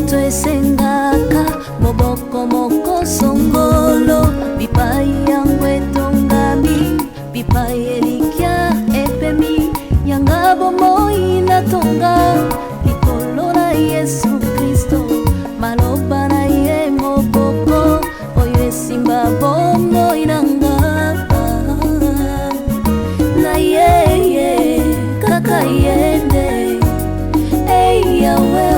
moto esengaka moboko moko songolo bipai yangu etongami bipai elikya epemi yanga bomoi natonga likolo na Yesu Kristo maloba na ye moboko oyo esimba bomoi nanga na ye kaka yende yawe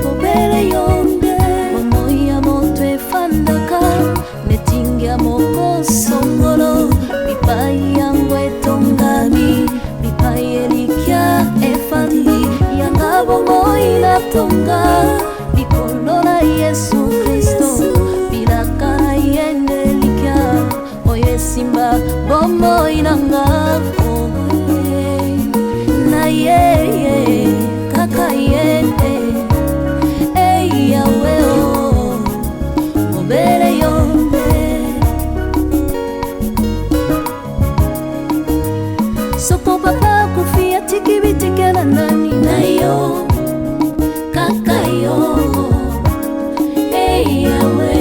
obere yonde momoya moto efandaka netingia moko songolo bipai yangu etongami bipai elikya efandi yanga bomoi natonga likolo na Yesu Kristo bilaka na yende likya oyo esimba bomoi nanga na ye kaka yende yawe obere yonde soko papa kufia tikibitikana nani na yo kaka yo yawe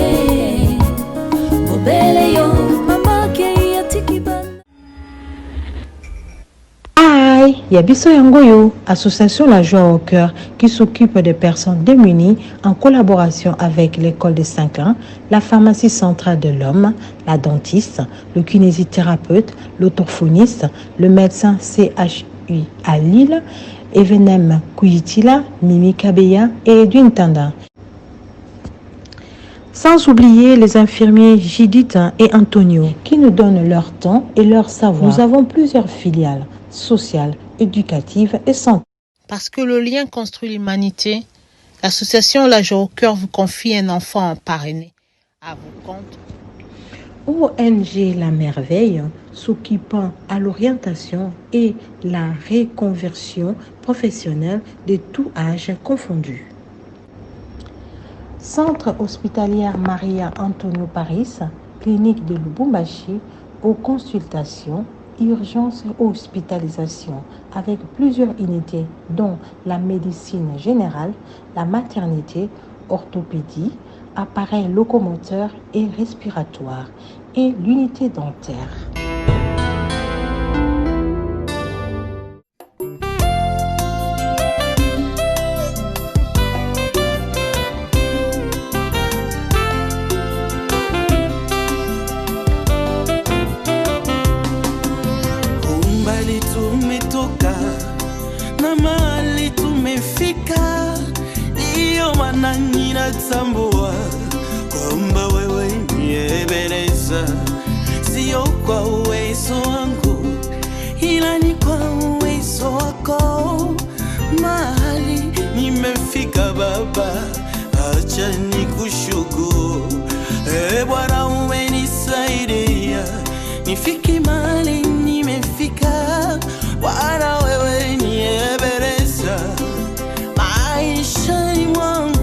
obere yo mama ke ya tikibana. Yabiso Yangoyo, association La Joie au Cœur, qui s'occupe des personnes démunies en collaboration avec l'école de Saint-Clain, la pharmacie centrale de l'homme, la dentiste, le kinésithérapeute, l'orthophoniste, le médecin CHU à Lille, Evenem Kuyitila, Mimi Kabeya et Edwin Tanda. Sans oublier les infirmiers Judith et Antonio qui nous donnent leur temps et leur savoir. Nous avons plusieurs filiales sociales, éducatives et santé. Parce que le lien construit l'humanité, l'association La Joie au Cœur vous confie un enfant en parrainé à vos comptes. ONG La Merveille s'occupant à l'orientation et la reconversion professionnelle de tout âge confondu. Centre hospitalier Maria Antonio Paris, clinique de Lubumbashi, aux consultations, urgences et hospitalisation avec plusieurs unités dont la médecine générale, la maternité, orthopédie, appareils locomoteurs et respiratoires et l'unité dentaire. Tambua kwamba wewe niebeleza, sio kwa uwezo wangu ila ni kwa uwezo wako. Mahali nimefika Baba, acha nikushukuru. Bwana umenisaidia nifike mahali nimefika. Bwana wewe niebeleza maisha mwangu.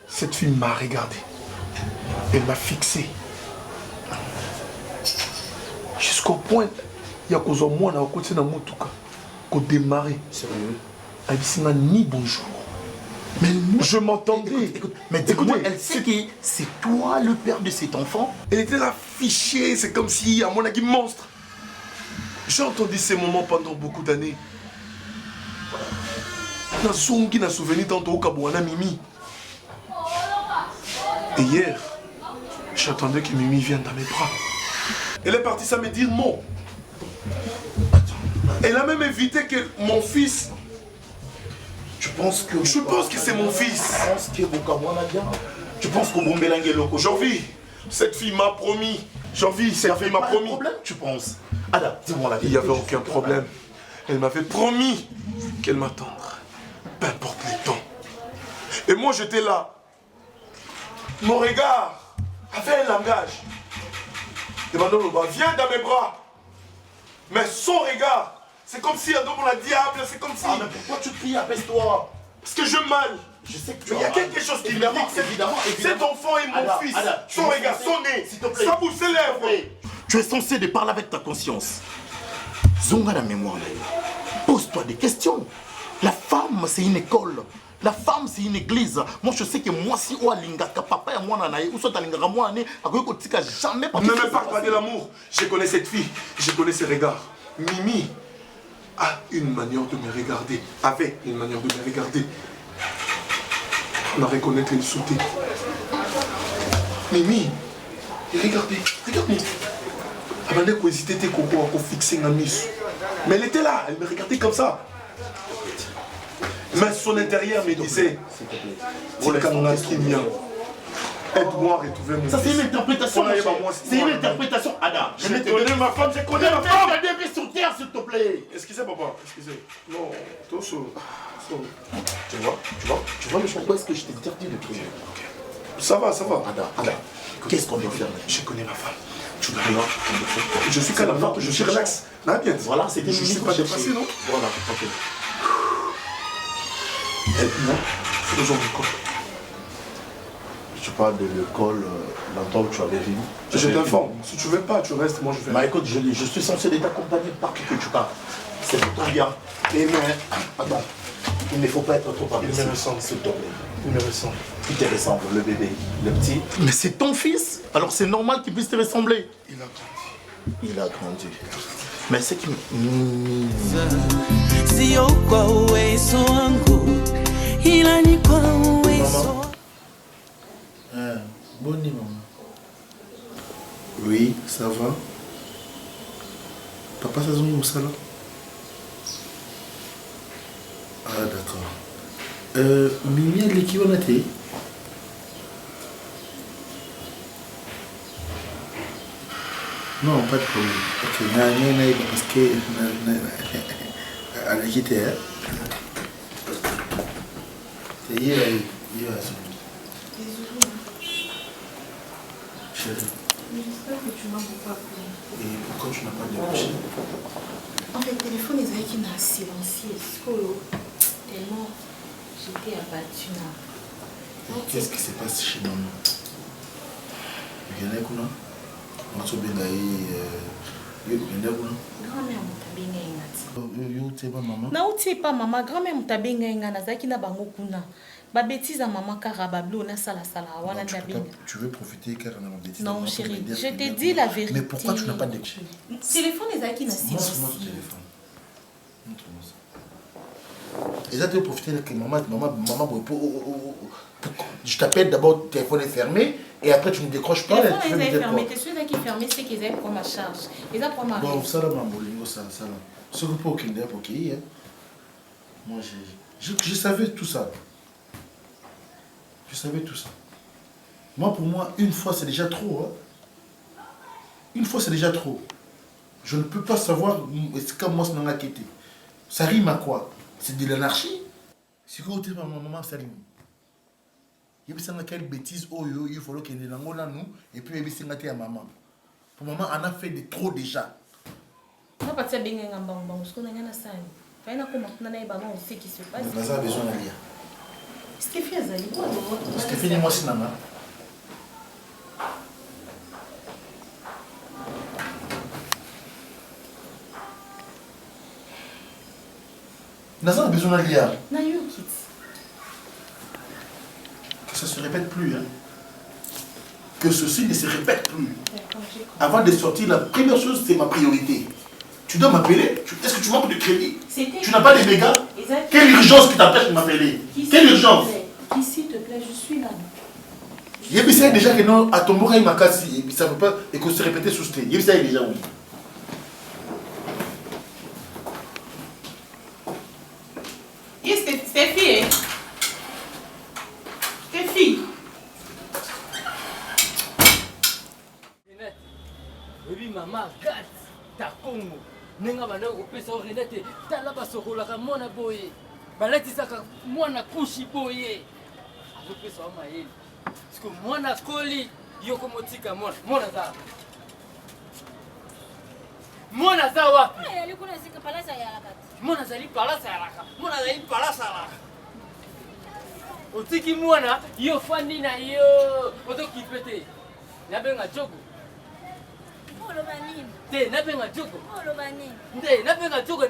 Cette fille m'a regardé. Elle m'a fixé. Jusqu'au point, il y a cause moi na côté na motuka qu'on démarrer. Sérieux? Abissina ni bonjour. Mais moi, je m'entendais. Mais écoute, elle sait que c'est toi le père de cet enfant. Elle était là fichée, c'est comme si à mon avis monstre. J'ai entendu ces moments pendant beaucoup d'années. Na songi na souvenir tantôt au Kabouana Mimi. Et hier, j'attendais que Mimi vienne dans mes bras. Elle est partie sans me dire non. Elle a même évité que mon fils... Je pense que c'est mon fils. Je pense que vous Tu penses que vous mélangez le Aujourd'hui, cette fille m'a promis, Jean-Vie, cette fille m'a Pas de promis. problème, tu penses? Ada, dis-moi la Il vérité. n'y avait aucun problème. Elle m'avait promis qu'elle m'attendra. Peu importe le temps. Et moi, j'étais là. Mon regard avait un langage. Et maintenant, viens dans mes bras. Mais son regard, c'est comme si, Ado, la diable, c'est comme si... Ah, mais pourquoi tu cries? Apaise-toi. Parce que je mal. Je sais que tu Mais il y a as mal. quelque chose qui me dit Évidemment, que cet évidemment. cet enfant est mon Ada, fils. Ada, tu Son es regard, censé- son nez, s'il te plaît. sa bouche, ses lèvres. Tu es censé de parler avec ta conscience. Zonga la mémoire. Pose-toi des questions. La femme, c'est une école. La femme, c'est une église. Moi, je sais que moi, si on a lingaka papa et moi, ou soit lingaka moi, jamais. Ne me parle pas de l'amour. Je connais cette fille. Je connais ses regards. Mimi a une manière de me regarder. Avait une manière de me regarder. On a reconnu qu'elle sautait. Mimi, regardez, regarde-moi. Elle m'a hésité, t'es coco, à fixer un miss. Mais elle était là, elle me regardait comme ça. Mais son intérieur me disait, aide-moi à retrouver mon Ça, c'est fils. une interprétation. On a eu mon cher. moi, C'est une interprétation, Ada. Je connais ma femme, je connais ma femme. Mets tes pieds sur terre, s'il te plaît. Excusez papa, excusez. Non, tout ça. Tu vois le choix. Pourquoi est-ce que je t'ai interdit de crier? Ça va, ça va. Ada, qu'est-ce qu'on doit faire? Je connais ma femme. Tu vas voir. Je suis calme, je suis relax. Non, bien. Voilà, c'était Je ne suis pas dépassé, non? Voilà, ok. Aide-moi, faisons l'école. Tu parles de l'école, l'endroit où tu avais vécu. Je t'informe. Si tu veux pas, tu restes, moi je vais. Mais écoute, je suis censé t'accompagner partout que tu pars. C'est pour ton bien. Et mais, attends, il ne faut pas être trop Il agressif. me ressemble. S'il te plaît. Il me ressemble. Il te ressemble, le bébé, le petit. Mais c'est ton fils. Alors c'est normal qu'il puisse te ressembler. Il a grandi. Il a grandi. Mais c'est qui... Sio kwa uwezo wangu, ila ni kwa uwezo. Bonne maman. Oui, ça va. Papa, ça zone où ça là? Ah, d'accord. Mimi, elle est qui on a été? Non, pas de problème. Ok, parce que elle est quitté. C'est hier, chérie. J'espère que tu m'as beaucoup appelé. Et pourquoi tu n'as pas décroché? En fait, le téléphone est avec une silencieux. Tellement j'étais abattue là. Qu'est-ce qui se passe chez maman? Viens kuna? On se benga Grand-mère mutabenga ingati. yo te ba maman? Nauti pas maman, grand-mère mutabenga inga nazaki na bango kuna. Ba bêtise à maman car bablo na sala wana ndabenga. Tu veux profiter car on a ma bêtise? Non chérie, je te dis la vérité. Mais pourquoi tu n'as pas décroché? Téléphone est avec une Montre-moi silencieux. le téléphone. Montre-moi ça. Et ça, tu veux profiter que maman, je t'appelle d'abord, le téléphone est fermé, et après tu ne décroches pas. Le téléphone tu est fais me dire fermé, quoi? c'est celui-là qui est fermé, c'est qu'ils aiment prendre ma charge. Ils ont pris ma Bon, raison. ça là, maman, ça là. Ce que pour qu'il pour qu'il y ait. Moi, je savais tout ça. Je savais tout ça. Moi, pour moi, une fois, c'est déjà trop. Hein. Une fois, c'est déjà trop. Je ne peux pas savoir c'est comme moi, c'est dans la quête. Ça rime à quoi? C'est de l'anarchie. Si vous êtes ma maman, ça rime. Il y a quelle bêtise, oh yo, il faut que nous là nous, et puis il y a à maman. Pour maman, on a fait de trop déjà. On va partir bien en bambou, parce qu'on a un assain. Enfin, on a commencé à avoir ce qui se passe. Mais ça a besoin d'aller. Stéphie, elle a dit quoi? Stéphie, moi, c'est Nana. Naza a besoin d'aller. Nayo, Kit. Que ça ne se répète plus. Hein. Que ceci ne se répète plus. D'accord, j'ai compris. Avant de sortir, la première chose, c'est ma priorité. Tu dois m'appeler. Est-ce que tu manques de crédit? C'était- Tu n'as pas de dégâts? Exact. Quelle urgence qui t'empêche de m'appeler? Quelle urgence? Qui, s'il te plaît, je suis là. Il y a déjà que non, à ton mot, il m'a cassé. Ça ne peut pas et que se répéter sous ce. Il y a déjà, oui. Yes, Stéphie. Stéphie. Oui, maman, gâte ta Congo. Nenga bana kopesa Renate tala basokolaka mwana boye. Balatisaka mwana kushi boye. Azopesa wa mayeli. Siko mwana koli yoko motika mwana za. Mwana za wapi? Alikuwa nasika palasa ya harakati. Mwana zali palasa ya haraka. Mwana zali palasa ya haraka. Otiki mwana yo fandi na yo otokipete. Nabenga jogo. Te nabenga jogo. Te nabenga jogo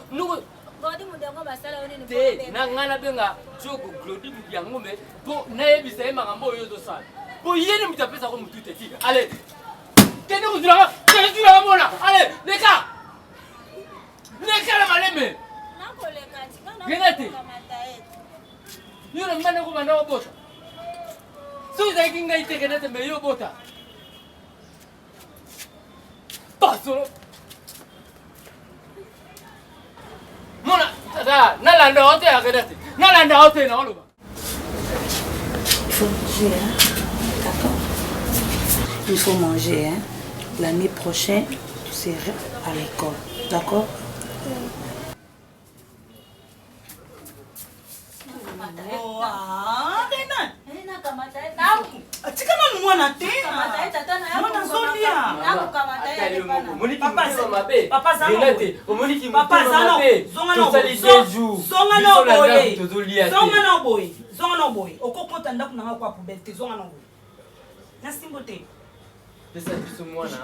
nungo Godi mudango basala onene te nangana benga jogo Claudie Biangombe po nayebisa ye makambo oyo tozosala po yene mutu apesa ko mutu te tika ale kende kozulaka mona ale leka na maleme gena te yo na mbanda ko banda obota so ezalaki ngai te gena te me yo bota pasolo Mona, nalanda hote ya Renate. Nalanda hote na oloba. Il faut manger, hein? D'accord. Il faut manger, hein? L'année prochaine, tu seras à l'école. D'accord?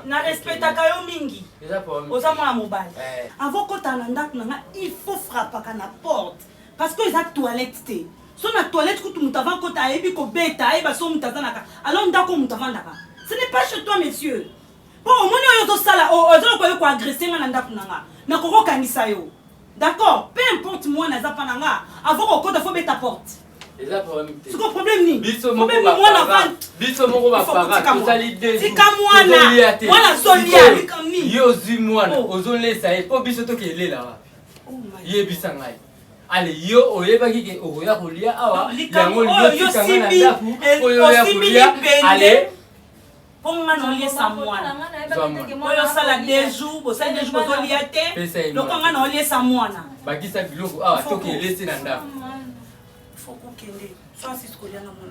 Na respectaka yo mingi. Oza mwana mobali. Avant kota na ndako nanga, il faut frapper na porte parce que eza toilette te. So na toilette kutu mutava kota ayebi ko beta ayeba so mutazanaka. Alors ndako mutavandaka. Ce n'est pas chez toi monsieur. Bon, moni oyo to sala ozo ko agresser nga na ndako nanga. Na koko kangisa yo. D'accord? Peu importe moi na zapa nanga, avant ko kota faut beta porte. C'est quoi problème ni? Biso moko ba para totali deux. Tika mwana solia likami. Yo zi mwana ozolesa e po biso to kelela wa. Yebisa ngai. Ale yo oyebaki ke oya kolia awa yango yo sikanga na ndaku oyo ya kolia ale ponga no lie sa mwana. Oyo sala deux jours, bo sala deux jours ozolia te. Lokonga no lie sa mwana. Bakisa biloko awa to kelesi na ndaku.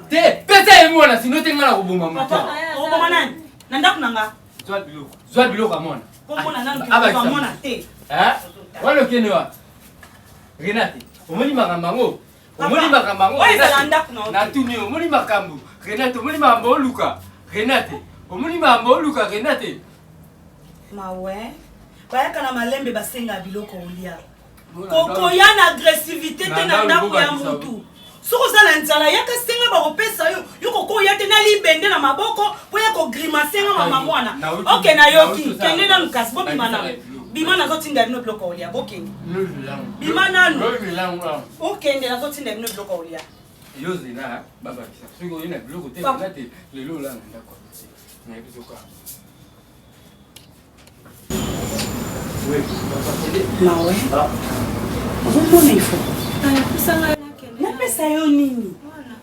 Te pesa ye mwana sino te ngala koboma moto. Oboma nani? Na ndako nanga. Zwa biloko mwana. Pomona nani ke mwana te. Walo kene wa. Renate, omoni makambango. Omoni makambango. Na tuni omoni makambu. Renate, omoni makambo luka. Renate, omoni makambo luka Renate. Mawe. Bayaka na malembe basenga biloko olia. Koko ya na agressivité te na ndako ya mutu. Soko zala nzala yaka senga ba opesa yo yoko ya te na libende na maboko po ya ko grimacer nga mama mwana. OK na yoki kende na mkas bo bimana. Bimana zotinda bino bloka olia bokende. Bimana no. OK ndela zotinda bino bloka olia. Yo zina baba kisa. Siko ina bloka te na te lelo la ndako. Na biso ka. Oui, Mawe. Mbona ifo? Napesa yo nini?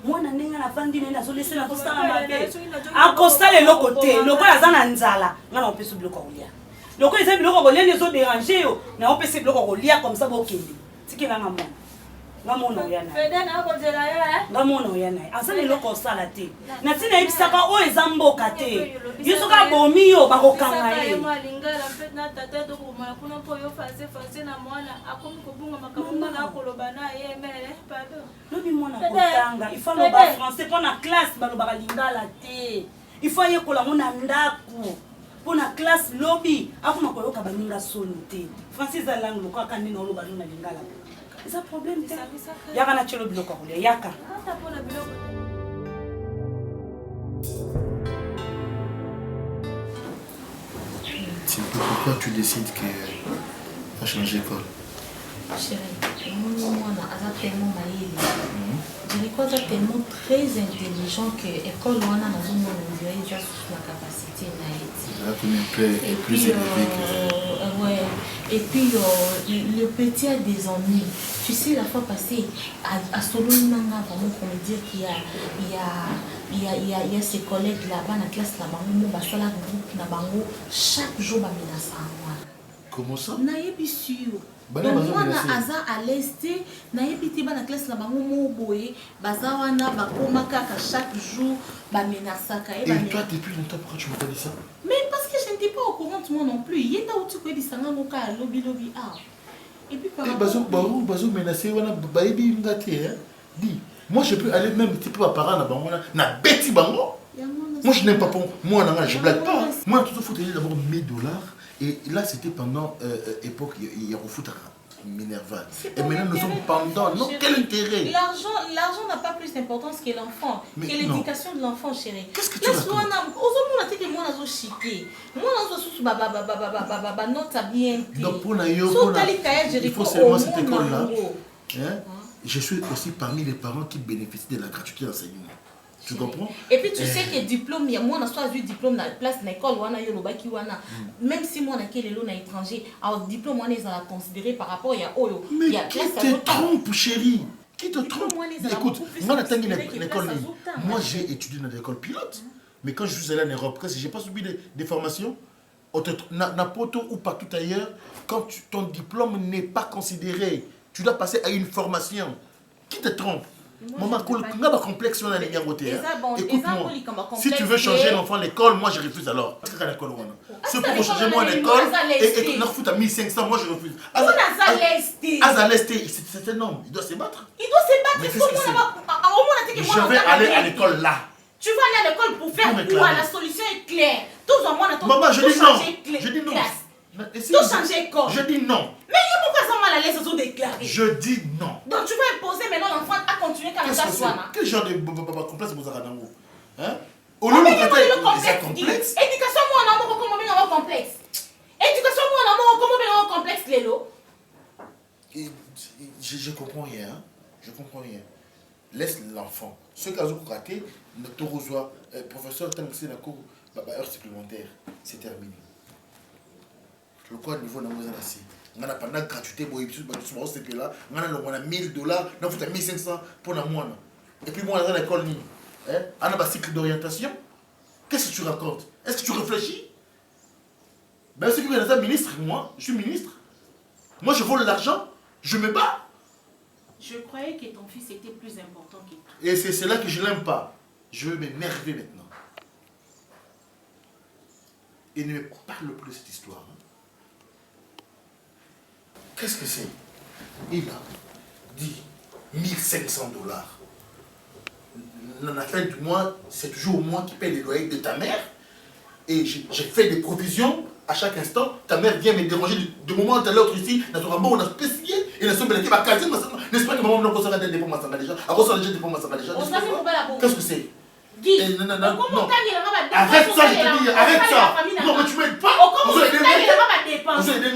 Mwana ndenge na fandi nenda azolese na kosala mabe. Akosala eloko te, loko azana nzala, ngana opesa biloko kolia. Loko eza biloko kolia nezo déranger yo, na opesa biloko kolia comme ça bokende. Tikela nga mwana. Nga mwana oyana. Fede na kozela yo Nga mwana oyana. Azana eloko osala te. Na tina ebisaka o eza mboka te. Yeso ka bomi yo bakokanga ye. Lingala mpe na tata to komala kuna po yo fase na mwana akomi kobunga makambo na koloba na ye mere pardon. Lobi mwana kotanga, il faut loba français pour na classe baloba lingala te. Il faut yekola mona ndako. Pour na classe lobby akoma koyoka baninga soni te. Français za langue lokwa kandi na loba na lingala. C'est un problème te. Yaka na chelo biloko kolia yaka. Ata pona biloko. Pourquoi tu décides que à changer d'école? Chérie, moi, tellement maïli. Je crois que tellement très intelligent que l'école on a dans une déjà sous la capacité là comme un peu plus élevé que Ouais. Et puis, le petit a des ennuis. Tu sais, la fois passée, à Solomanga, vraiment, pour me dire qu'il y a ses collègues là-bas, dans la classe là-bas, dans la groupe, dans chaque jour, il y Comment ça? Je suis sûr. Donc moi na aza à l'est na yebiti ba na classe na bango mo boye bazawana bakoma kaka chaque jour ba menasaka et toi depuis longtemps pourquoi tu m'as pas dit ça? Mais parce que je n'étais pas au courant moi non plus yenda uti ko ebisanga ngoka lobby ah et puis par rapport bazo menacer wana bayebi ngati hein dis moi je peux aller même petit peu à parent na bango na beti bango moi je n'aime pas pour moi je blague pas moi tout faut d'abord $1000. Et là, c'était pendant époque, il y a foot à Minerval. Et maintenant, nous sommes pendant. Non, quel intérêt? L'argent n'a pas plus d'importance que l'enfant, que l'éducation de l'enfant, chérie. Qu'est-ce que tu racontes? Moi, je suis chiqué. Moi, il faut seulement cette école-là. Je suis aussi parmi les parents qui bénéficient de la gratuité d'enseignement. Tu comprends? Et puis tu sais que diplôme, moi on a soit eu diplôme dans la place de l'école, même si moi on a quel étranger, alors diplôme on les a considéré par rapport à Oyo. Mais qui te trompe, chérie? Qui te trompe? Écoute, moi j'ai étudié dans l'école pilote, mais quand je suis allé en Europe, je n'ai pas subi des formations. N'importe où partout ailleurs, quand ton diplôme n'est pas considéré, tu dois passer à une formation. Qui te trompe? Maman, on a un complexe sur la ligne écoute-moi, si tu veux changer l'enfant à l'école, moi je refuse alors. C'est pour changer moi à l'école et qu'on a foutu à 1500, moi je refuse. Azalesté, c'est un homme, il doit se battre. Il doit se battre, je vais aller à l'école là. Tu vas aller à l'école pour faire quoi? La solution est claire. Maman, je dis non. Je dis non. Tout changer école. Je dis non. Mais pourquoi ça mal à l'aise aux déclaré? Je dis non. Donc tu vas imposer maintenant l'enfant à continuer quand il soit. Quel genre de complexe vous avez dans vous? Hein? Au lieu de complexe. Éducation moi en amour comment bien en complexe. Éducation moi en amour comment bien en complexe Lélo. Je comprends rien. Je comprends rien. Laisse l'enfant. Ce cas où raté, notre professeur tant que c'est la cour heure supplémentaire, c'est terminé. Le quoi niveau n'a pas assez. On a pendant gratuité pour c'est là, on a $1000, on a 1500 pour la moine. Et puis moi dans l'école ni, on a un cycle d'orientation. Qu'est-ce que tu racontes? Est-ce que tu réfléchis? Ben c'est que les ministre, moi, je suis ministre. Moi je vole l'argent, je me bats. Je croyais que ton fils était plus important que toi. Et c'est là que je l'aime pas. Je veux m'énerver maintenant. Et ne me parle plus de cette histoire. Qu'est-ce que c'est? Il a dit $1500. Dans la fin du mois, c'est toujours moi qui paye les loyers de ta mère. Et j'ai fait des provisions à chaque instant. Ta mère vient me déranger de moment à l'autre ici. Dans ton on a spécifié. Et la somme qui va casser. N'est-ce pas que maman ne conseille des dépenses à déjà? Qu'est-ce que c'est? Non. Arrête ça, je te dis, arrête ça. Non, mais tu m'aides pas. Vous avez des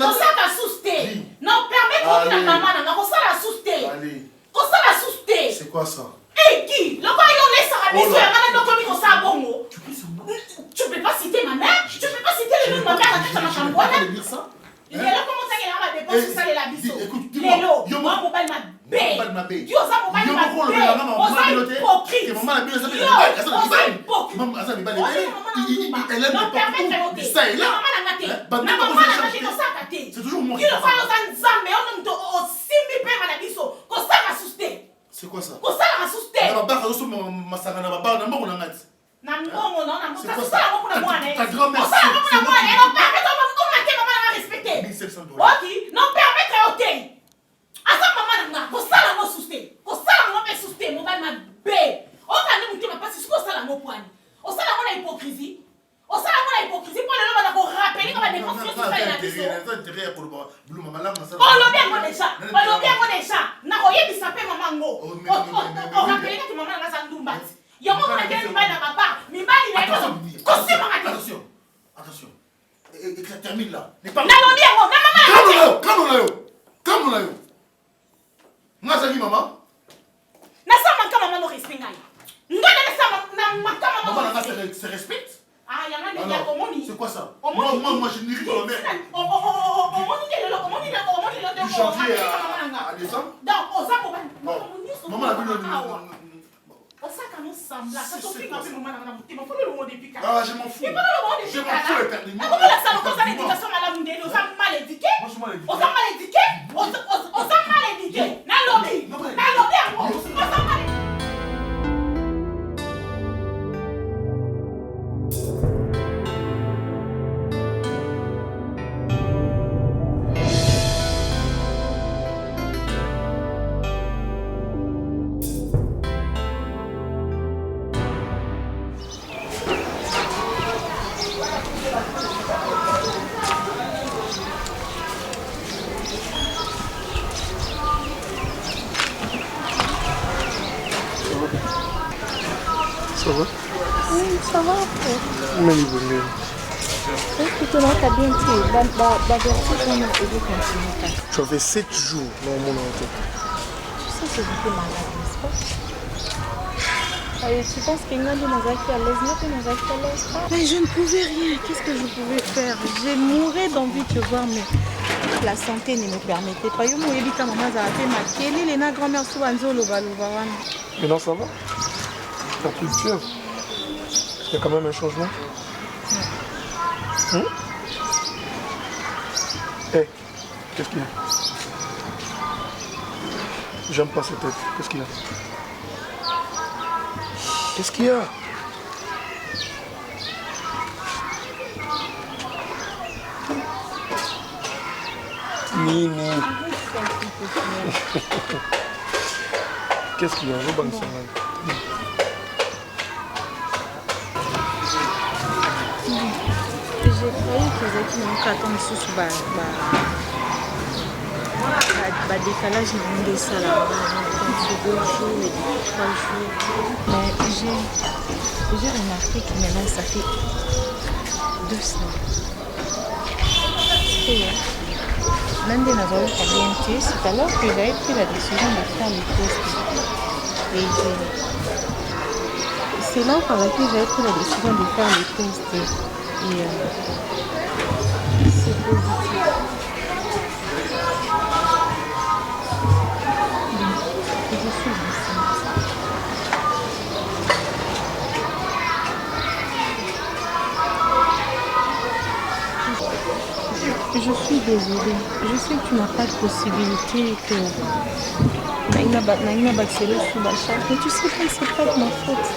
non, permets-moi que maman c'est quoi ça? Hé, Guy, tu peux pas citer ma mère, tu peux pas citer le nom de ma mère dans ta chambre. Il y a là comment ça y a la dépense, ça y est la biseau. Écoute, dis-moi, moi, mon bal m'a bé. Tu as ça, mon bal m'a bé. Hypocrite. C'est toujours moi. C'est quoi ça? Ta grand-mère, non, permettez asa mama na kosala mo suste kosala mo pe suste mo ba ma be o ka ni mutima pasi siko sala mo poani o sala mo na hypocrisie pour le ba na ko rappeler ko ba ne confiance sur la biso lo bien mo déjà na ko yebisa pe mama ngo o rappeler que mama na sa ndumba ya mo na ke mba na papa mi bali na ko kosima ngati attention et que ça termine là. Calme là. Nazali maman. Maman no respect ngai. Maman se respecte. Ah, il y a un comment. C'est quoi ça? Moi je ne dis pas la mère. à décembre. Donc, on s'en va. Maman a vu le. Ah, je m'en fous. Je m'en fous les pères de moi. Ça va? Oui, ça va. Mais il veut mieux. Est-ce que tu as bien tiré? Tu avais 7 jours dans mon auto. Tu sais que j'étais malade, n'est-ce pas? Tu penses qu'il y a des Nazaki à l'aise, non? Mais je ne pouvais rien. Qu'est-ce que je pouvais faire? J'ai mouru d'envie de te voir, mais la santé ne me permettait pas. Maintenant ça va? T'as plus de fièvre? Il y a quand même un changement? Hé, qu'est-ce qu'il y a? J'aime pas cette tête. Qu'est-ce qu'il y a? Qu'est-ce qu'il y a? Nini. Qu'est-ce qu'il y a? Je croyais que vous étiez attendre sous décalage de ça là, 2 jours et 3 jours. Mais j'ai remarqué que maintenant ça fait 2 semaines. Et même des Nazareth qui a bien été, c'est alors que j'avais pris la décision de faire les tests. Et c'est là par laquelle j'avais pris la décision de faire les tests. Et c'est positif. Et je suis enceinte. Je suis désolée. Je sais que tu n'as pas de possibilité que Naïna Baxelo sous Bacha, mais tu sais que c'est pas de ma faute.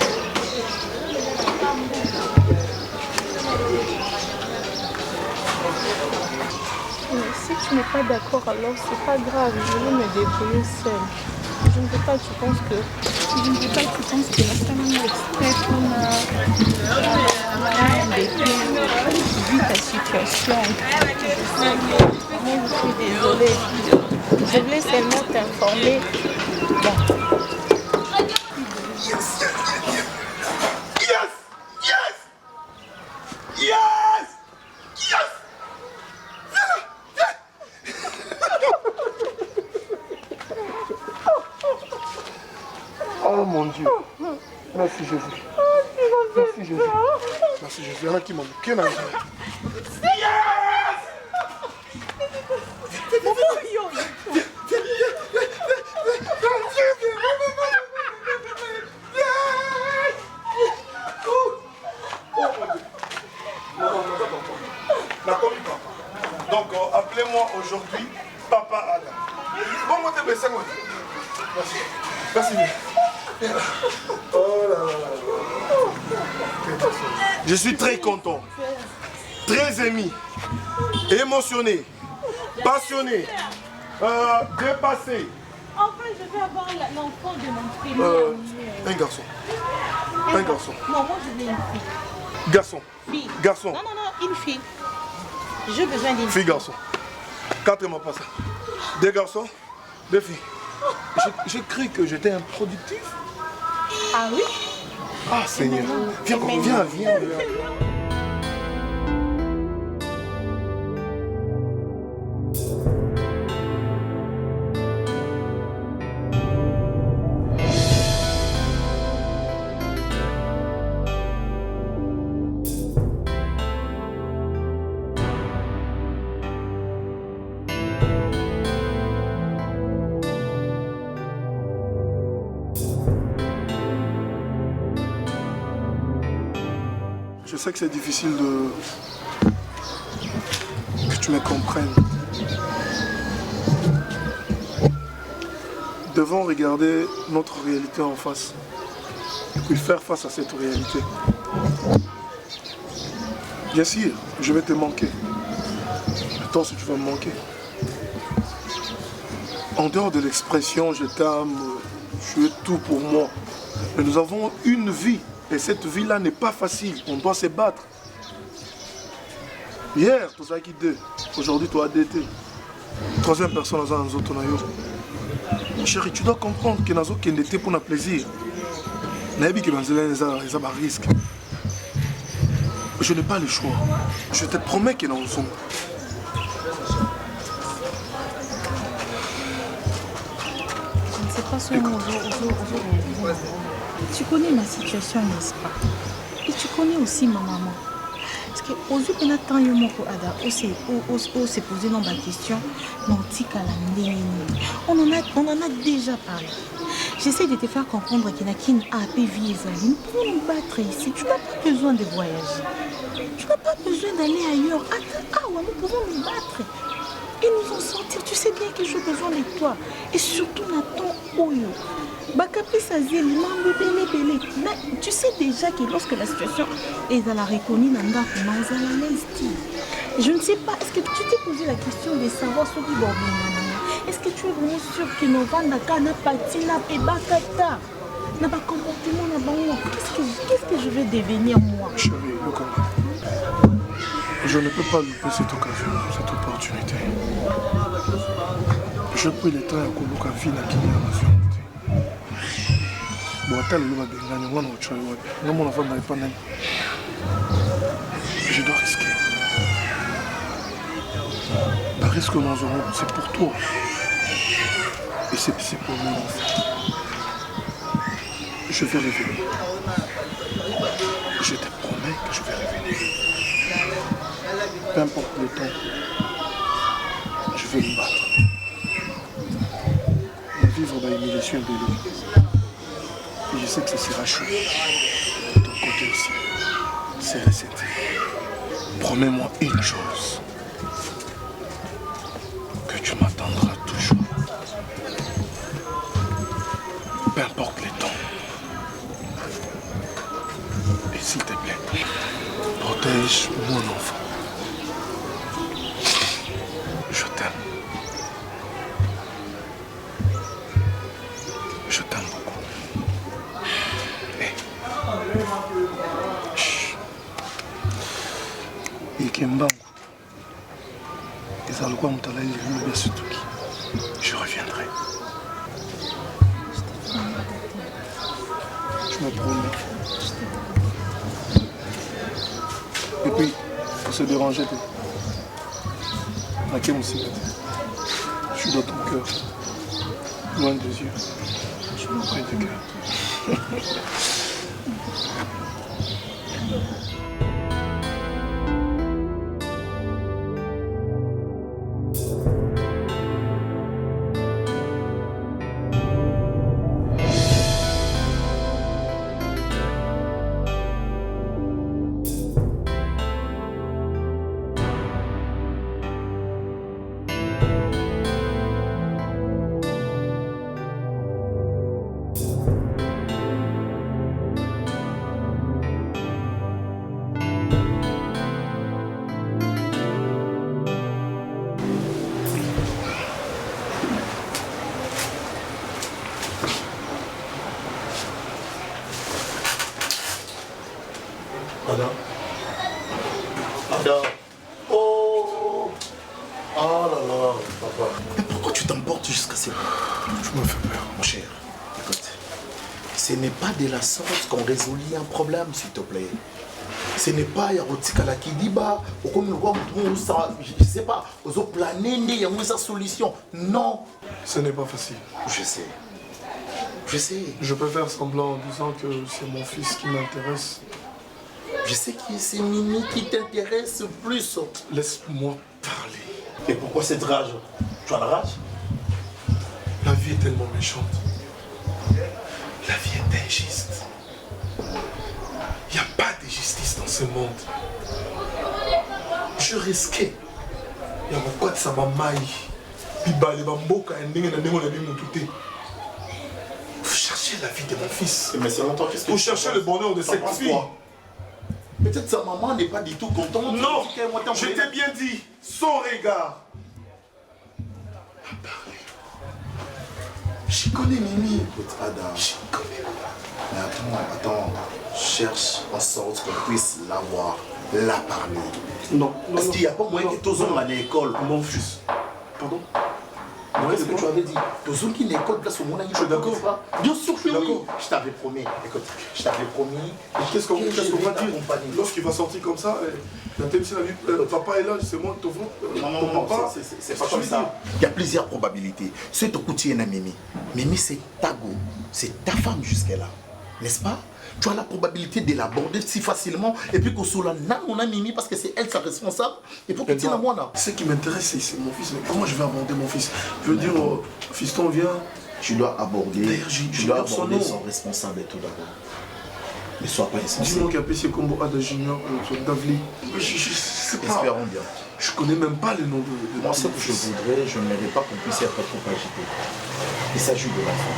Si tu n'es pas d'accord, alors c'est pas grave, je vais me débrouiller seule. Je ne veux pas que tu penses que la famille experte a vécu vu ta situation. Moi, je suis désolée. Je voulais seulement t'informer. Bon. Oh mon Dieu. Merci Jésus. Merci Jésus. Merci Jésus. Il y en a qui m'ont bouqué là. Donc appelez-moi aujourd'hui Papa Adam. Bon, moi t'es baissé moi. Merci. Merci. Oh là là là. Je suis très content, très ému, émotionné, passionné, dépassé. Enfin, je vais avoir l'enfant de mon premier. Un garçon. Un garçon. Non, moi je veux une fille. Garçon. Fille. Garçon. Non, une fille. J'ai besoin d'une fille. Garçon. 4 mois passés. 2 garçons, 2 filles. J'ai cru que j'étais improductif. Ah oui? Ah Seigneur. Viens. sais que c'est difficile que tu me comprennes. Nous devons regarder notre réalité en face. Et puis faire face à cette réalité. Bien sûr, je vais te manquer. Mais toi aussi tu vas me manquer. En dehors de l'expression je t'aime, tu es tout pour moi. Mais nous avons une vie. Et cette vie-là n'est pas facile. On doit se battre. Hier, tu as qui deux. Aujourd'hui, tu as DT. Troisième personne, dans un autre. Chérie, tu dois comprendre que nous avons été pour notre plaisir. Risque. Je n'ai pas le choix. Je te promets que nous sommes. Je ne sais pas ce mot. Tu connais ma situation, n'est-ce pas? Et tu connais aussi ma maman. Parce que aux yeux de temps, on s'est posé dans la question. On en a déjà parlé. J'essaie de te faire comprendre qu'il n'y a qu'une vie. Nous pouvons nous battre ici. Tu n'as pas besoin de voyager. Tu n'as pas besoin d'aller ailleurs. Nous pouvons nous battre et nous en sortir. Tu sais bien que j'ai besoin de toi. Et surtout, Nathan Oyo. Tu sais déjà que lorsque la situation est à la reconnue, je ne sais pas, est-ce que tu t'es posé la question de savoir ce qui est. Est-ce que tu es vraiment sûr que nos vendaka n'a pas et bakata n'a pas comportement. Qu'est-ce que je vais devenir moi? Chérie, je ne peux pas louper cette occasion, cette opportunité. Je prie les trains à Koluka Vina qui est en nation. Je dois risquer. Le risque que nous aurons, c'est pour toi. Et c'est pour mon enfant. Je vais revenir. Je te promets que je vais revenir. Peu importe le temps, je vais me battre. Vivre dans l'humiliation de lui. Et je sais que ce sera chaud. De ton côté aussi. C'est récité. Promets-moi une chose. Que tu m'attendras toujours. Peu importe les temps. Et s'il te plaît, protège mon enfant. Je t'aime. Je t'aime beaucoup. Et Kembangu. Je reviendrai. Je me promets. Et puis, pour se déranger, je suis dans ton cœur, loin des yeux, près du cœur. Ada. Oh. Oh là là, papa. Mais pourquoi tu t'emportes jusqu'à ces moments? Tu me fais peur. Mon cher, écoute. Ce n'est pas de la sorte qu'on résout un problème, s'il te plaît. Ce n'est pas Yarotika la Kidiba, ou comme je ne sais pas, aux planètes, il y a une solution. Non. Ce n'est pas facile. Je sais. Je sais. Je peux faire semblant en disant que c'est mon fils qui m'intéresse. Je sais que c'est Mimi qui t'intéresse plus. Laisse-moi parler. Et pourquoi cette rage? Tu as la rage? La vie est tellement méchante. La vie est injuste. Il n'y a pas de justice dans ce monde. Je risquais. Il y a mon code, ça m'a maillé. Puis les bamboka, vous cherchez la vie de mon fils. Mais c'est longtemps qu'est-ce que vous cherchez le bonheur de cette fille. Peut-être sa maman n'est pas du tout contente. Non, je t'ai bien dit, son regard. Je connais Mimi. Écoute, Ada. Je connais. Mais attends. Cherche en sorte qu'on puisse la voir, la parler. Non. Parce qu'il n'y a pas moyen que tous hommes à l'école. Mon fils. Pardon? Qu'est-ce que tu avais dit? Tous hommes qui l'école place au monde. Je suis d'accord. Bien sûr que oui. Je t'avais promis. Écoute, je t'avais promis. Qu'est-ce qu'on va dire lorsqu'il va sortir comme ça? La tête, c'est la vie. Papa est là, c'est moi, ton frère. Non, c'est pas comme ça. Il y a plusieurs probabilités. C'est ton coutier, Mimi. Mimi, c'est ta go. C'est ta femme jusqu'à là. N'est-ce pas? Tu as la probabilité de l'aborder si facilement et puis que cela n'a mon Mimi parce que c'est elle sa responsable et pour que tu la moi là. Ce qui m'intéresse c'est mon fils, mais comment je vais aborder mon fils? Je veux dire, fiston vient. Tu dois aborder. D'ailleurs, tu dois aborder son responsable et tout d'abord. Ne sois pas responsable. Dis-moi qu'il y a PC Combo Ada Junior, Davli. Je sais pas. Espérons bien. Je connais même pas le nom de moi, ce que je voudrais, je n'aimerais pas qu'on puisse être trop agité. Il s'agit de l'enfant.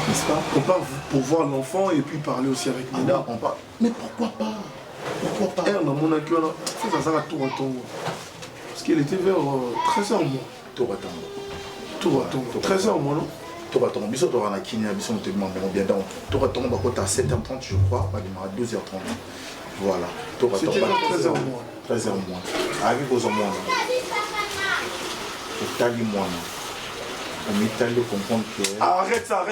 N'est-ce pas? On parle pour voir l'enfant et puis parler aussi avec nous. On parle. Mais pourquoi pas? Pourquoi pas? Dans mon accueil, ça va tout attendre. Parce qu'il était vers 13h moins. Tout attendre. Tout attendre. 13h moins, non? Tout attendre. Bisous, tu auras la kiné, bisous, on te demande bien. Donc, tout attendre, à 7h30, je crois, à 12h30. Voilà. Tout attendre. C'était 13h moins. 13h moins. Arrive aux moins. Tali moins. On est comprendre que... Arrête ça.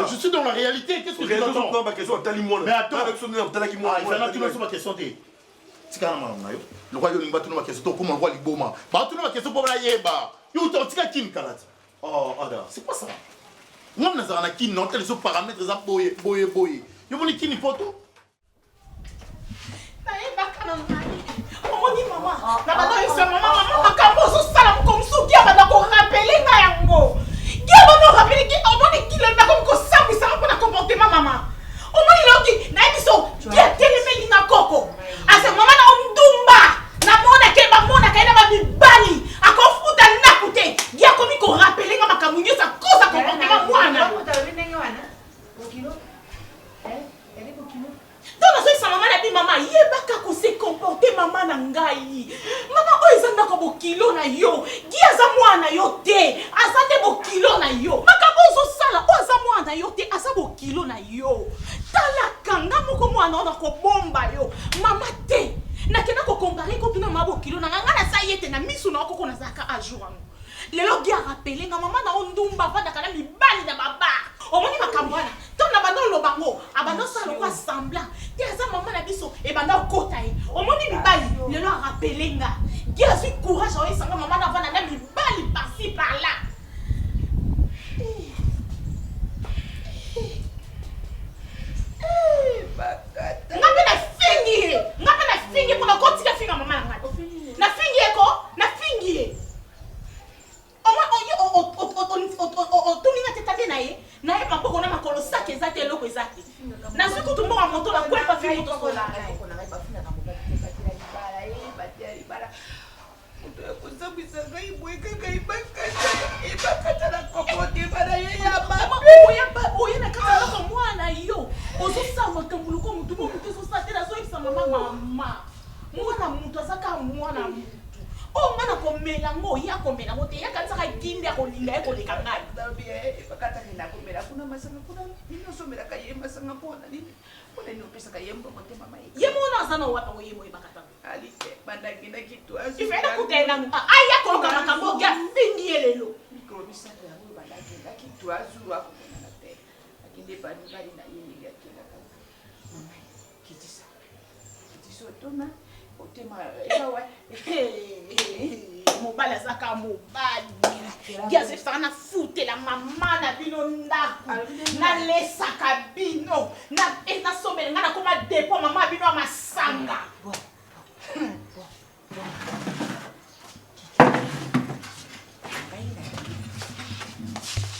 Je suis dans la réalité, qu'est-ce que tu attends? Non, ma question, Tali moins. Mais attends. Il fallait que tu lances ma question. C'est quand même le roi Yolimba, tu ma question pour mon roi Liboma. Bah, tu ma question pour la Yeba. Yo, tu as dit Kalat. Oh, Ada, c'est quoi ça? Moi, je n'ai pas non, tel sont paramètres, ça boye. Yo, mon équipe, pour tout. omoni mama na banaisa mama makambo ozosala mokomisuki abanda korapele nga yango gi abanda orapele gi omoni kilo nakomi kosambwisanga mpo na comportement mama omoni loki nayebi so gi atelemeli na koko ase mama na ondumba namonake bamonaka ye na bamibali akofuta naku te gi akomi korapele nga makambo nyonso akosa comportement mwana donc nazoyisa mama na bi mama yebaka kose comporte mama na ngai mama oyo eza ndako bokilo na yo gi aza mwana yo te aza te bokilo na yo makambo ozosala oyo aza mwana yo te aza bokilo na yo talaka nga moko mwana oyo nakobomba yo mama te nakenda kokompare kopina mama bokilo na nga nga nasa ye te na misu na okoko nazalaka ajour yango lelo gi arapele nga mama na ondumba avandaka na mibali na babara omoni makambo wana to na banda olobango abanda osala lokwa semblant te aza mama na biso ebanda okota ye omoni mibali lelo arapele nga gi azwi courage aoyesanga mama na avanda na mibali parci par là nga mpe nafingi mpona kotika finga mama na ngai nafingi ye ko nafingi ye otuninga te tate na ye naye maboko na makolo saki eza te eloko eza te nazwi kutu mboka moto nakwepa fi moto oye na kati aloko mwana yo ozosala makambo loko motu mokutu ezosala te nazoyebisa mama mwana motu azaka mwana motu o nga na komela ngo ya komela ngo te ya kanisaka kindi ya kolinga ye koleka ngai ye mona aza na wapa ngo ye mo ebakata ifena kutenda ngo aya koloka makambo ga fingi ye lelo mobali azaka mobali giazefaka na futela mama na bino ndako nalesaka bino nasombela nga nakoma depo mama bino ya masanga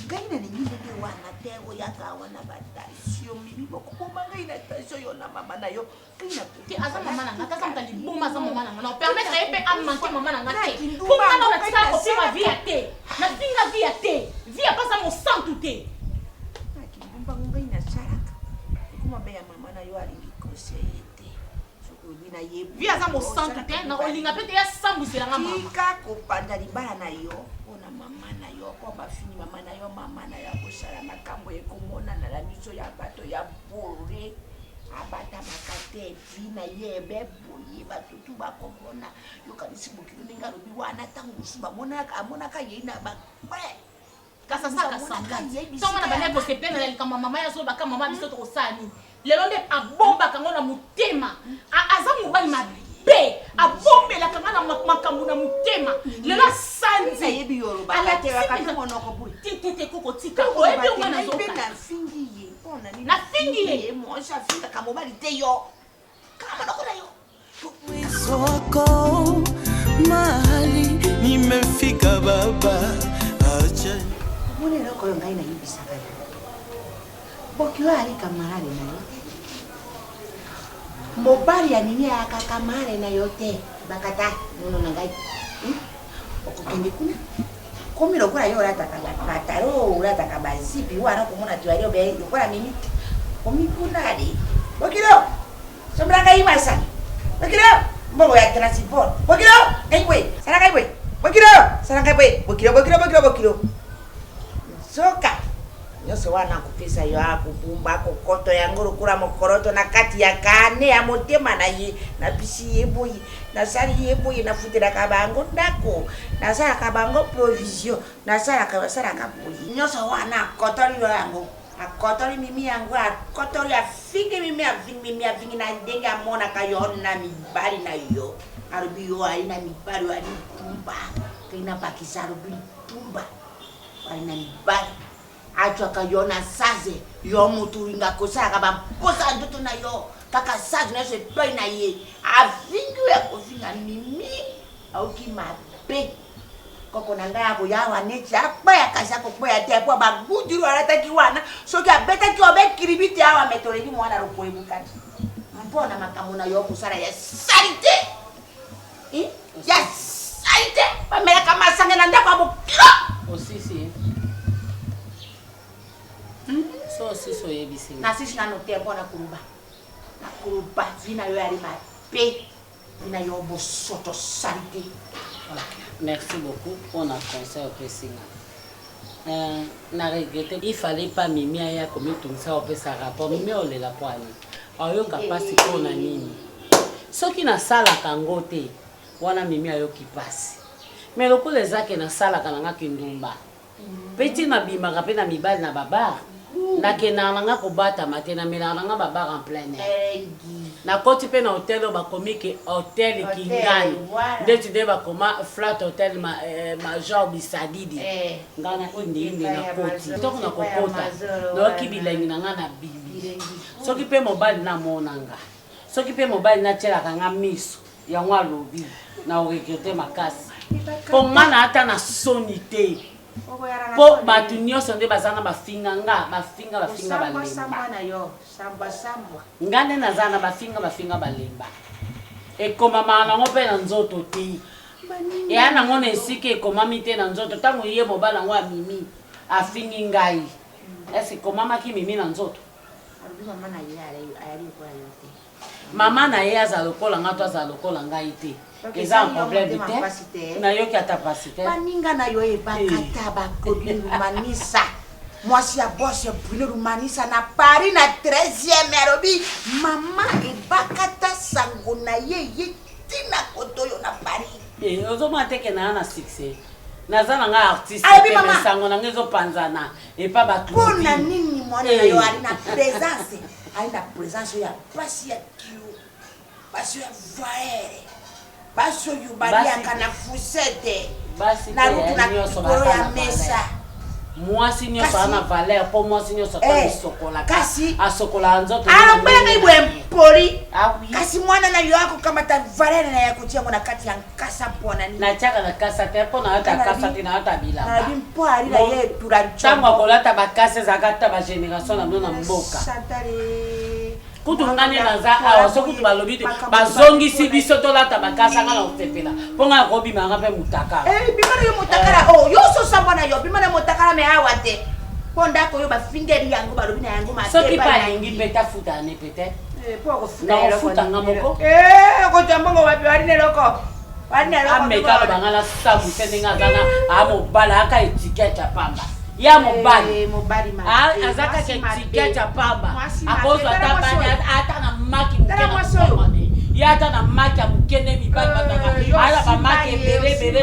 ngai na nini de wana tego yaka wana batasio mimi boko manga ina tasio yo na mama na yo kina ti asa mama na ngata sa mtali boma sa mama na ngana permettre epé am manquer mama na ngata pour na na tika ko ma vie te na finga vie te vie pas ça mon sang tout te akibumba ngai na saraka kuma be ya mama na yo ali kosete sokobina ye vie za mon sang tout te na olinga pete ya sambusela nga mama tika ko panda libala na yo ona mama na yo ko ba fini mama na ya kosala makambo ekomona na la miso ya bato ya bore abata makate vina yebe boye batutu bakomona yo kanisi bokilo ninga lobi wana tangu suba amona ka yena ba kasa saka sanga toma na bana ko se pena le kama mama ya so baka mama biso to sani lelo nde abomba kango na mutema azamu bali mabe abombe la kama na makambu na mutema lelo sanze yebi yoro ba te wakati monoko buri tete koko tika o ebi o na zoka na fingi ye pona ni na fingi ye mo sha finga kama bali te yo kama noko na yo Uwezo wako mahali nimefika baba acha mune loko yo ngai na hivi saka bokiwa ali kamarade na yo mobali ya nini akakamare na yote bakata nono na ngai okukende kuna komi lokula yo rata kataro rata kabazipi wana kumona tualio be lokula mimi komi kuna ali bokilo sombranga imasa bokilo mbongo ya transport bokilo kaiwe sana kaiwe bokilo soka nyose wana kupesa yo akubumba kokoto ya ngoro kura mokoroto na kati ya kane ya motema na ye na bisi yeboyi na sali yeboyi na futela kabango ndako na sala kabango provision na sala kaboyi nyose wana kotori yo yango akotori mimi yangu akotori afingi mimi avingi na ndenge amona kayo na mibali na yo arubi yo alina mibali wa tumba kina pakisaro bi tumba alina mibali achwa kayona saze yo mutu inga kosaka ba posa ndoto na yo kaka saze na se play na ye avingi ya kofinga mimi au kimabe koko na ngaya ko yawa necha pa ya kasha ko pa ya te kwa ba guduru arata kiwana so ki abeta ki obe kiribiti awa metoleni mwana ro ko ebukati mpona makamuna yo kusara ya salite ya salite pa mera kama sange na ndako abo kilo osisi so siso yebisi na sisi na note bona kuruba vina yo yali mape vina yo bosoto salite. Merci beaucoup pour notre conseil au Pessinga. Na regretté, il fallait pas mimi aya comme tout ça au Pessa rapport mimi on le la poani. Ayo kapasi ko na nini. Soki na sala kangote wana mimi ayo kipasi. Mais loko les zake na sala kananga kindumba. Petit na bima kapé na mibali na baba. Na kenanga ko bata matena melanga baba en plein air. Na koti pe na hotel ba komike hotel Kingani ndetu de ba koma flat hotel major bisadidi ngana indi na koti to na kokota no kibilengi na ngana bibi soki pe mobile na monanga soki pe mobile na tshela kanga miso ya ngwa lobi na orekete makasi po ngana ata na sonite po batu nyonso nde bazana bafinga balemba ngane nazana bafinga balemba ekomama nango mpe na nzoto te eya nango na esika ekomami te na nzoto ntango ye mobala yango ya mimi afingi ngai ese ekomamaki mimi na nzoto mama na ye aza lokola nga to aza lokola ngai te eza un problème te na yoki ata pasi te baninga na yo ebakata bakobi rumanisa mwasi ya boss ya brûler rumanisa na Paris na 13e arobi mama ebakata sango na ye tina kotoyo na Paris ozoma teke na succès nazana nga artiste pe sango na ngezo panzana et pas battu pona nini mwana na yo ali na présence ya pasi ya kiu pasi ya vaere baso yu bali akana fusete na rutu na koro ya mesa Moi signe ça na valeur pour moi signe ça ta sokola kasi a sokola nzoto ala mbele ngai bwempori ah oui kasi mwana na yako kama ta valeur na yako tia mwana kati ya nkasa pona ni na chaka na kasa te pona hata kasa tina hata bila na bimpo ali na ye turancho tango kolata bakase zakata ba generation na nona mboka kutu ngani naza awa so kutu balobi te bazongisi biso tolata bakasa ngana ofepela ponga robi manga pe mutaka bimana yo mutakara yo so sambana yo bimana mutakara me awa te ponda ko yo ba fingeri yango balobi na yango ma so ki pa lingi beta futa ne pete poko futa futa ngamoko ko jambo wapi wali ne loko ameka bangala sabu sendenga zana amo bala aka etiquette ya pamba ya mobali azaka ke etiquette ya pamba akozo atabanya ata na maki mukene ya ata na maki ya mukene mibali bataka ala ba maki bele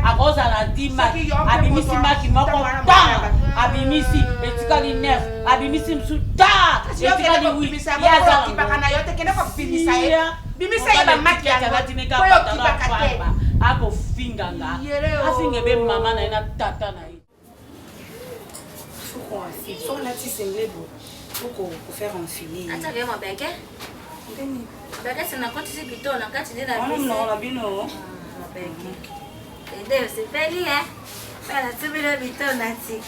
akozo na dima abimisi maki moko ta abimisi etikali nef abimisi msuta etikali wi ya za kibakana yote kene ko bimisa ye bimisa ye ba maki ya latineka patala ako finganga afinge be mama na ina tata na Sur la tisse pour faire enfiler. Attends, viens, mon bec. Bec, c'est un compte ici plutôt, on a quand tu dis la vie. Non, la vie, non. Mon bec. Et deux, c'est fait lié, hein. Mais la tube est plutôt, on a tic.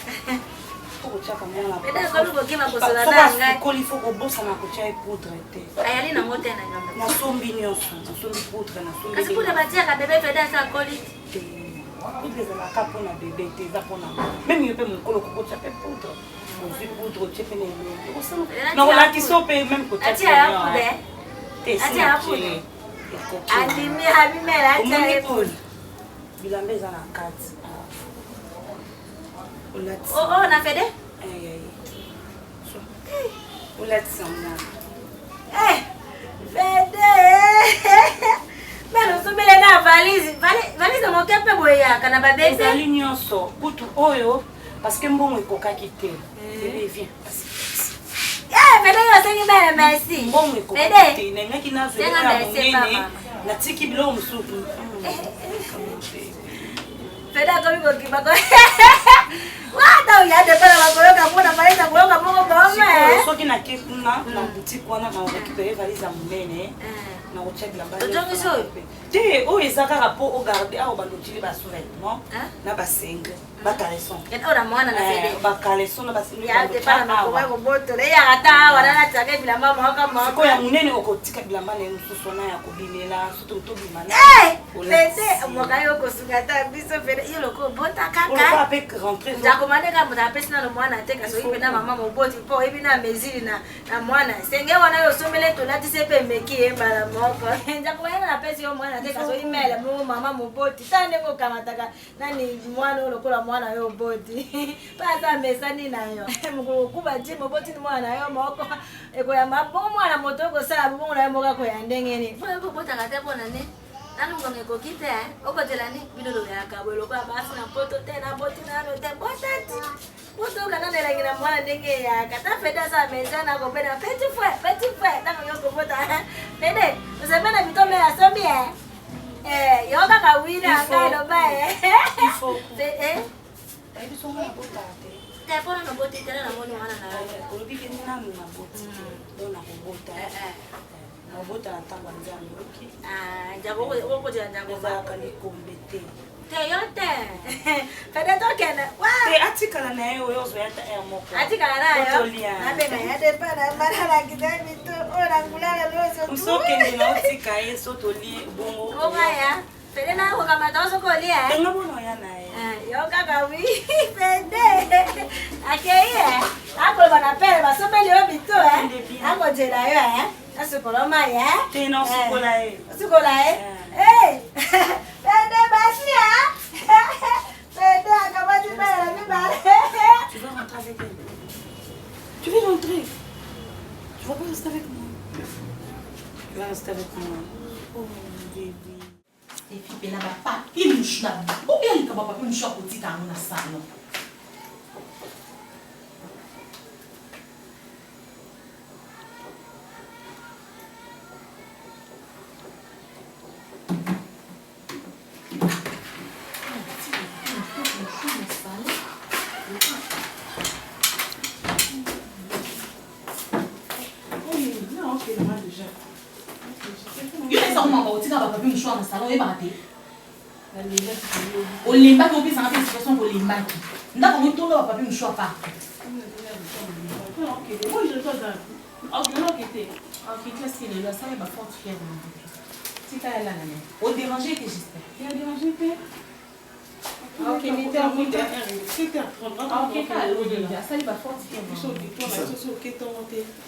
Mais d'accord, nous, qui m'a posé la dame. Il faut que bosse à ma cochée pour traiter. Ayali na moto na na sombi nyoso, na sombi poutre na sombi. Kasi pour batia ka bébé fait dans sa colis. Il les a la pour na bébé, t'es là pour na. Même il peut mon colo ko cha pe poutre. On fait poutre tu peux ne. Non la qui sope même ko cha. Atia ya poude. T'es si. Atia ya poude. Adimi habimela atia. Bilambe za na 4. Oh, on a fait des? On l'a dit Fede! Mais nous sommes là dans la valise. Valise de mon cap est boya. Quand on va bébé. C'est l'union so. Kutu oyo. Parce que bon est coca quitté. Bébé viens. Fede, yo sengi belle merci. Bon est coca quitté. Nenga qui n'a fait pas mon la tiki bilo msupu. Fede comme ko kiba ko. Wata ya de para bakoloka mbona valise kuloka bongo boma. So kina kipuna na boutique wana na récupérer valise munene. Na recheck la balle. Ojongi so. Te o ezaka rapport au garder a balotili ba sous-vêtements na ba single ba caleçon. Et ora mwana na Fede. Ba caleçon na ba single. Ya de para makoma ko boto le ya ata wana na tsaka bilamba moko moko. Ko ya munene okotika bilamba na mususu na ya kobilela suto to bimana. Fede mokayo ko sungata biso Fede yo loko bota kaka. On va pas rentrer. Jakomande ka muta pesa na mwana ateka so ibe na mama moboti po ibe na mezili na mwana. Senge wana yo somele to lati sepe meki embala moko. Jakomande na pesa yo mwana ateka so imela mu mama moboti. Tande ngo kamataka nani mwana lokola mwana yo boti. Pasa mesani nayo. Mukulu kuba je moboti ni mwana yo moko. Eko ya mabo mwana motoko sala mwana yo moka ko ya ndengeni. Funa ko bota ka te bona ne. Nanu ngone ko kite oko telani bidolo ya kabwelo kwa basi na poto tena boti na no te botati poto kana nela ngina mwana ndenge ya kata Fede sa meza na ko pena petit frère tango yoko bota Fede usabana bitome ya sombi yoga ka wina ngalo ba il faut ebi so mwana bota te pona no boti tena na mwana na ko lobi ke na boti dona ko bota Nabota ntamba nzambe oki. Njabo ko njabo za kali kombete. Te yote. Fede to kena. Wa. Te atikala na yo yozo yata moko. Atikala na yo. Abe na yade para la kidani to ora ngulala lozo. Usoke ndina otika yeso to li bongo. Bonga ya. Fede na ko kama to so ko li Tenga bono ya na yo kaka wi Fede. Akeye. Ako bana pele basomeli yo bito Ako jela yo Asukola maya. Tena sukola Sukola Fede basia. Fede akabati pale na mibale. Tu vas rentrer avec elle. Tu veux rentrer. Tu vas pas rester avec moi. Tu vas rester avec moi. Oh bébé. Et puis ben là pas il nous chna. Ou bien il kaba pas nous choc au titre na salon. raté. Au limba qui opère dans situation au limba qui. N'a pas retourné au papier ne choix pas. Moi je regarde. Ok, non qui était. Ok, classe qui est là, ça va forte fière. Si tu es là au déranger que j'espère. Tu as dérangé fait. Ok, mais t'es en route. C'était à prendre. Ok, ça va forte fière.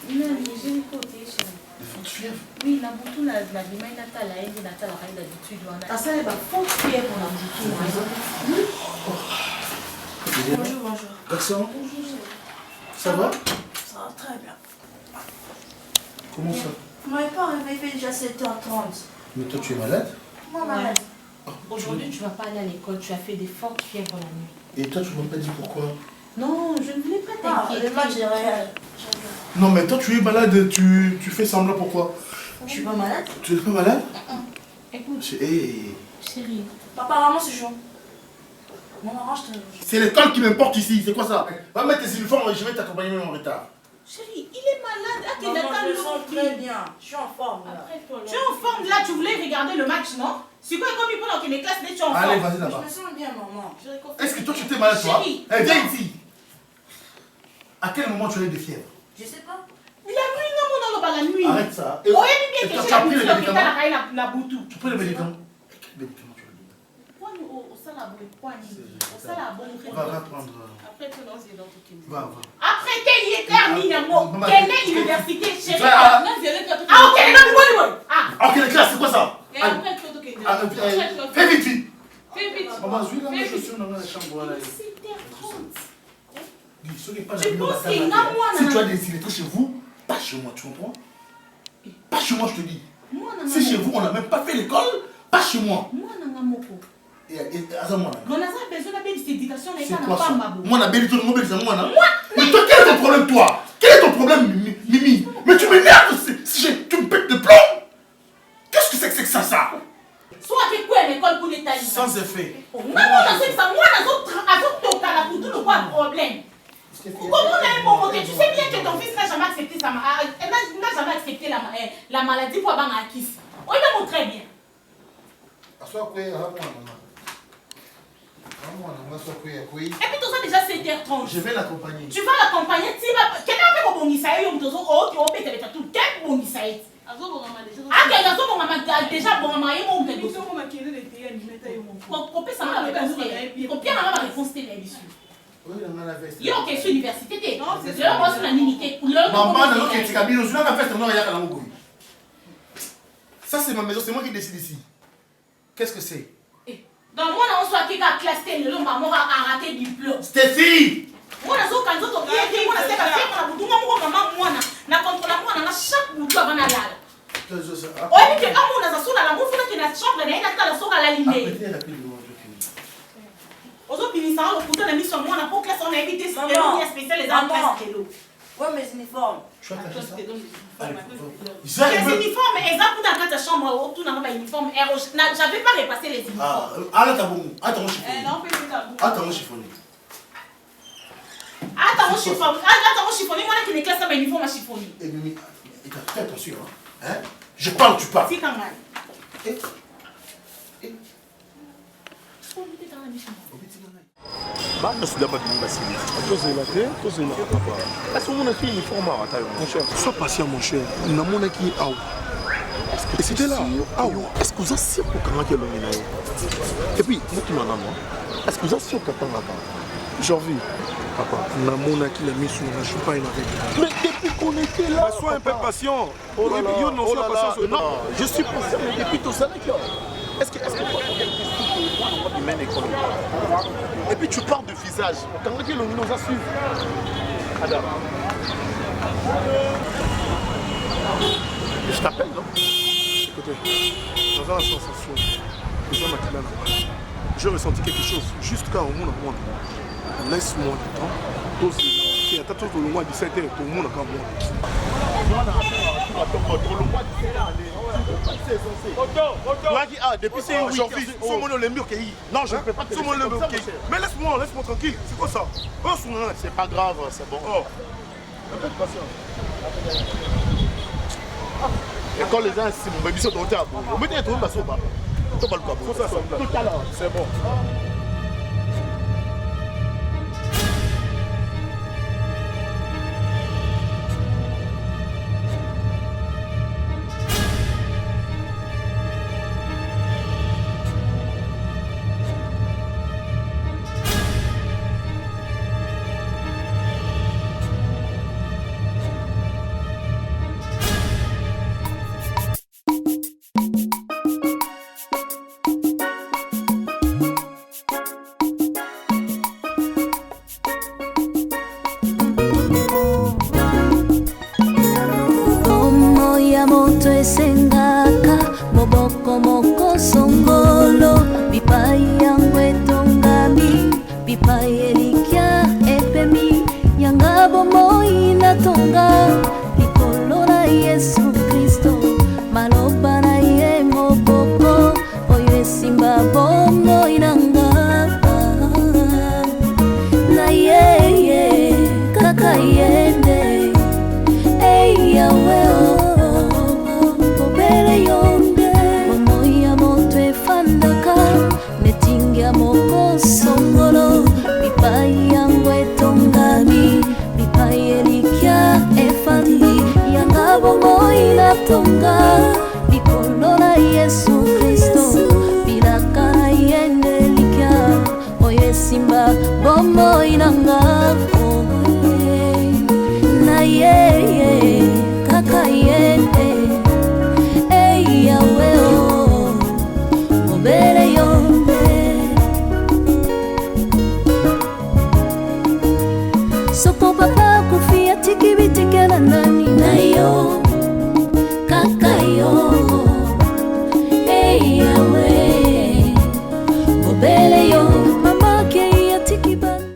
Non, j'ai une côté chérie. De forte fièvre. Oui, la boutou la demande à la haine d'habitude. Ah, ça va forte fière pour la boutou. Bonjour, bonjour. Garçon, ça va? Ça va très bien. Comment ça? Vous m'avez pas réveillé déjà 7h30. Mais toi, tu es malade? Moi, malade. Aujourd'hui, tu ne vas pas aller à l'école, tu as fait des fortes fièvres la nuit. Et toi, tu m'as pas dit pourquoi? Non, je ne voulais pas t'inquiéter. Le match est réel. Non, mais toi, tu es malade, tu fais semblant pourquoi? Je suis pas malade. Tu n'es pas malade? Écoute, chérie. Papa, vraiment, c'est chaud. Mon arrange te. C'est l'école qui m'importe ici, c'est quoi ça? Va mettre tes uniformes et je vais t'accompagner même en retard. Chérie, il est malade. Ah, Maman, je me sens très bien. Je suis en forme là. Tu es en forme là, tu voulais regarder le match, non? C'est quoi comme il faut dans les classes, mais tu es en forme? Allez, vas-y là-bas. Je me sens bien, maman. Est-ce que toi, tu étais malade, toi? Chérie. Eh, viens ici. À quel moment tu as eu des fièvres? Je sais pas. La nuit, non, pas la nuit. Arrête ça. Oui, bien que tu as pris les médicaments? la boutou. Tu prends les médicaments? Quel médicament tu as pris? Va prendre. Après, tu lances les dents tout de suite. Va. Après, t'es terminé, moi. Quelle est l'université, chérie? Ah, ok, non, ah. Ok, les classes, c'est quoi ça? Et après, tu dois Fais vite, vite. Fais vite. Maman, suis là, ma chaussure dans la chambre. Là. Si tu as des électriques chez vous, pas chez moi, tu comprends? Pas chez moi, je te dis. Si chez vous, on n'a même pas fait l'école, pas chez moi. Et Azamwana. C'est quoi ça? Moi, on a béni tout le monde, mais toi, quel est ton problème, toi? Quel est ton problème, Mimi? Mais tu m'énerves si tu me pètes le plomb. Qu'est-ce que c'est que ça? Soit avec quoi l'école pour l'État? Sans effet. Non, c'est ça. Moi, je n'ai pas de problème. Comment on a un moment? Tu sais bien que ton fils n'a jamais accepté la maladie pour avoir un kiss. On le montre très bien. Et puis tout ça déjà 7h30. Je vais l'accompagner. Tu vas l'accompagner. Quel est le bon Isaïe? Quel bon Isaïe? Ah, déjà bon maman, il monte. Il y a une question université. Ça, c'est ma maison, c'est moi qui décide ici. Qu'est-ce que c'est? Donc, moi, on soit qui a classé le nom, maman a raté du diplôme. Stéphie! Moi, je suis quand on chaque bout avant la lala. Oui, mais quand on a sur la bouffe, on a la chambre, on a la source à la limée. Aujourd'hui, il y a un couteau de mise sur moi, on a pas classe, on a évité ce spécial les enfants. Ouais, mes uniformes. Tu as caché ça? Les uniformes, exemple, dans ta chambre, autour d'un uniforme, j'avais pas repassé les uniformes. Attends, chiffonné. Attends, chiffonné, moi, qui ne classe pas uniforme à chiffonner. Fais attention, hein? Je parle, tu parles. Si, quand même. bana souda babimi basili tozela te tozela papa kasi omonaki uniforme arata yo mon cher sois patient mon cher namonaki awa c'était là awa est-ce que oza sir kokangaki elongi na yo et puis motuna nano est-ce que oza sir okatangaka janvier papa namonaki la miso na chupa ina avec mais depuis qu'on était là sois un peu patient yo non sois patient non je suis patient mais depuis tozalaki est-ce que et puis tu parles de visage. Quand on dit l'on nous a suivi. Adam. Je t'appelle, non? Écoutez, dans la sensation, j'ai ressenti quelque chose. Juste quand on monde. Laisse-moi du temps. Qui a tout le mois 17h, tout le monde a qu'à moi. Depuis c'est aujourd'hui, le mur qui est. Non, je ne peux pas te laisser comme ça. Mais laisse-moi tranquille. C'est quoi ça? C'est pas grave, c'est bon. Un peu de patience. Et quand les gens, c'est mon bébé, sont dans le table. Vous mettez un tour, Tout à l'heure. C'est bon. Sengaka moboko moko songolo bipai yangu etongami bipai elikia epemi yanga bomoi natonga likolo na Yesu Kristo maloba na ye moboko oyo esimba bomoi nanga na yeye kaka yende ei yawe moko songolo bipai yangu etongami bipai elikia efandi yanga bomoi natonga likolo na Yesu Kristo bilaka na yende likia oyo esimba bomoi nanga